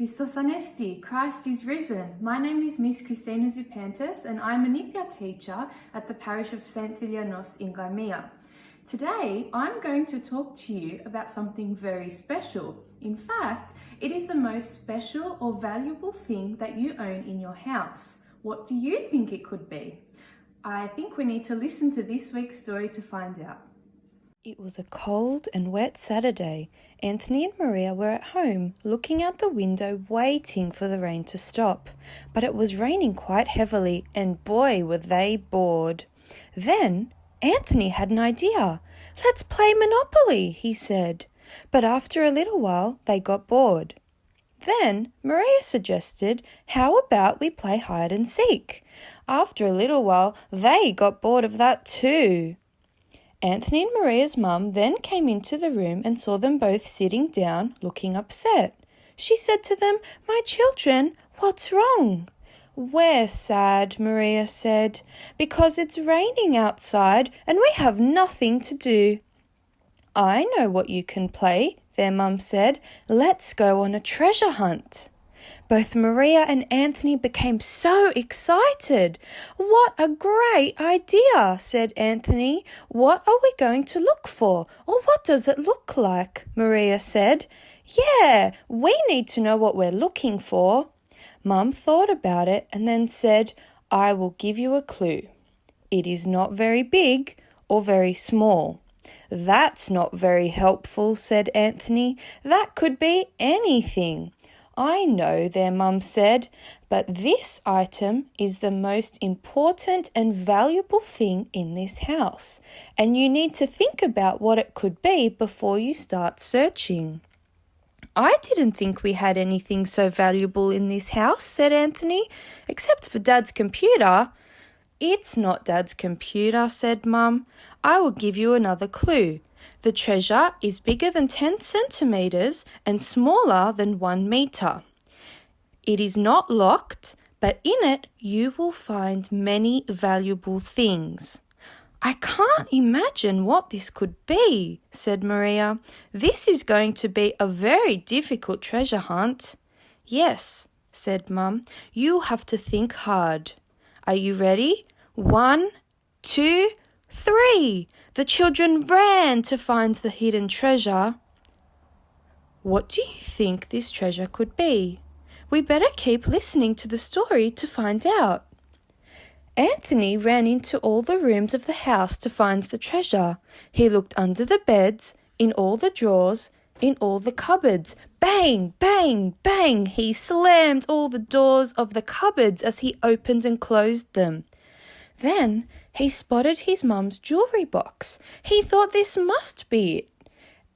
Christos Anesti, Christ is risen. My name is Miss Christina Zupantis and I'm a NIPIA teacher at the parish of St. Silianos in Gaimea. Today, I'm going to talk to you about something very special. In fact, it is the most special or valuable thing that you own in your house. What do you think it could be? I think we need to listen to this week's story to find out. It was a cold and wet Saturday. Anthony and Maria were at home, looking out the window, waiting for the rain to stop. But it was raining quite heavily, and boy, were they bored. Then Anthony had an idea. "Let's play Monopoly," he said. But after a little while, they got bored. Then Maria suggested, "How about we play hide and seek?" After a little while, they got bored of that too. Anthony and Maria's mum then came into the room and saw them both sitting down, looking upset. She said to them, "My children, what's wrong?" "We're sad," Maria said, "because it's raining outside and we have nothing to do." "I know what you can play," their mum said. "Let's go on a treasure hunt." Both Maria and Anthony became so excited. "What a great idea," said Anthony. "What are we going to look for? Or what does it look like?" Maria said. "Yeah, we need to know what we're looking for." Mum thought about it and then said, "I will give you a clue. It is not very big or very small." "That's not very helpful," said Anthony. "That could be anything." "I know," their mum said, "but this item is the most important and valuable thing in this house, and you need to think about what it could be before you start searching." "I didn't think we had anything so valuable in this house," said Anthony, "except for Dad's computer." "It's not Dad's computer," said Mum. "I will give you another clue. The treasure is bigger than 10 centimeters and smaller than 1 meter. It is not locked, but in it you will find many valuable things." "I can't imagine what this could be," said Maria. "This is going to be a very difficult treasure hunt." "Yes," said Mum, "you'll have to think hard. Are you ready? 1, 2, 3. The children ran to find the hidden treasure. What do you think this treasure could be? We better keep listening to the story to find out. Anthony ran into all the rooms of the house to find the treasure. He looked under the beds, in all the drawers, in all the cupboards. Bang, bang, bang! He slammed all the doors of the cupboards as he opened and closed them. Then he spotted his mum's jewellery box. He thought this must be it.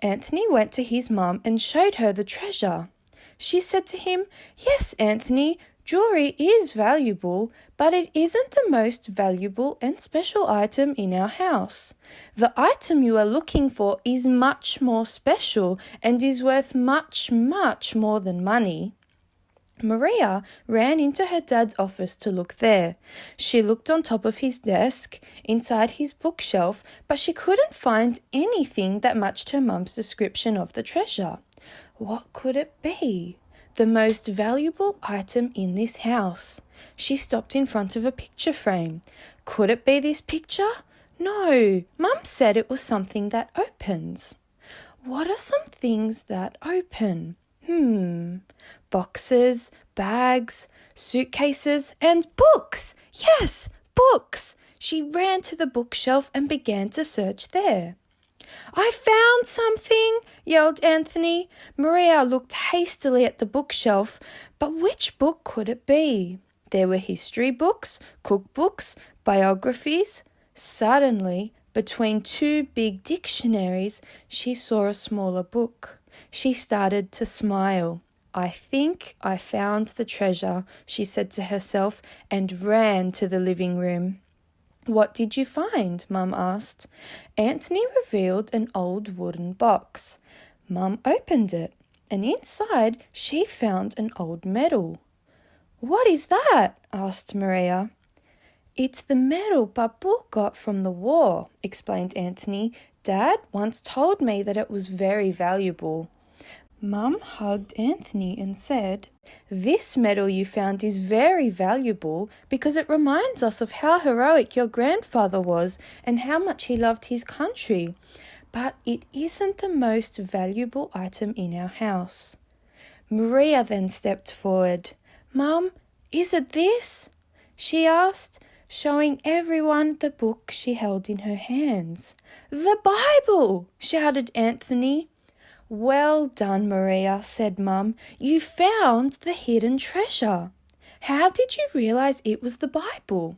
Anthony went to his mum and showed her the treasure. She said to him, "Yes, Anthony, jewellery is valuable, but it isn't the most valuable and special item in our house. The item you are looking for is much more special and is worth much, much more than money." Maria ran into her dad's office to look there. She looked on top of his desk, inside his bookshelf, but she couldn't find anything that matched her mum's description of the treasure. What could it be? The most valuable item in this house. She stopped in front of a picture frame. Could it be this picture? No, Mum said it was something that opens. What are some things that open? Boxes, bags, suitcases, and books. Yes, books. She ran to the bookshelf and began to search there. "I found something!" yelled Anthony. Maria looked hastily at the bookshelf, but which book could it be? There were history books, cookbooks, biographies. Suddenly, between 2 big dictionaries, she saw a smaller book. She started to smile. "I think I found the treasure," she said to herself, and ran to the living room. "What did you find?" Mum asked. Anthony revealed an old wooden box. Mum opened it, and inside she found an old medal. "What is that?" asked Maria. "It's the medal Papu got from the war," explained Anthony. "Dad once told me that it was very valuable." Mum hugged Anthony and said, "This medal you found is very valuable because it reminds us of how heroic your grandfather was and how much he loved his country. But it isn't the most valuable item in our house." Maria then stepped forward. "Mum, is it this?" she asked, showing everyone the book she held in her hands. "The Bible!" shouted Anthony. "Well done, Maria," said Mum. "You found the hidden treasure. How did you realize it was the Bible?"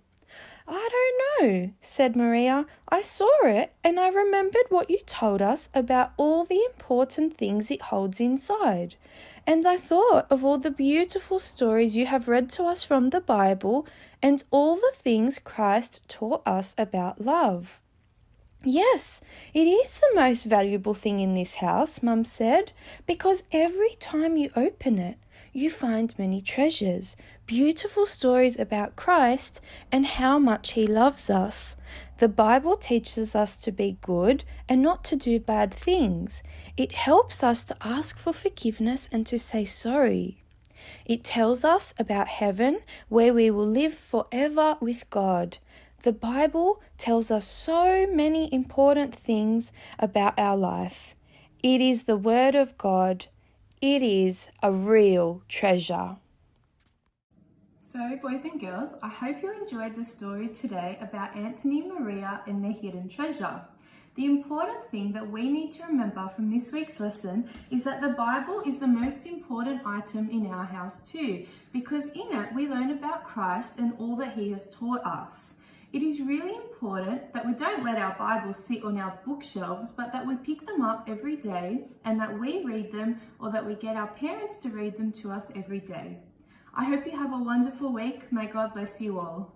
"I don't know," said Maria. "I saw it and I remembered what you told us about all the important things it holds inside. And I thought of all the beautiful stories you have read to us from the Bible and all the things Christ taught us about love." "Yes, it is the most valuable thing in this house," Mum said, "because every time you open it, you find many treasures, beautiful stories about Christ and how much He loves us. The Bible teaches us to be good and not to do bad things. It helps us to ask for forgiveness and to say sorry. It tells us about heaven where we will live forever with God. The Bible tells us so many important things about our life. It is the Word of God. It is a real treasure." So, boys and girls, I hope you enjoyed the story today about Anthony and Maria and their hidden treasure. The important thing that we need to remember from this week's lesson is that the Bible is the most important item in our house too, because in it we learn about Christ and all that He has taught us. It is really important that we don't let our Bibles sit on our bookshelves, but that we pick them up every day and that we read them, or that we get our parents to read them to us every day. I hope you have a wonderful week. May God bless you all.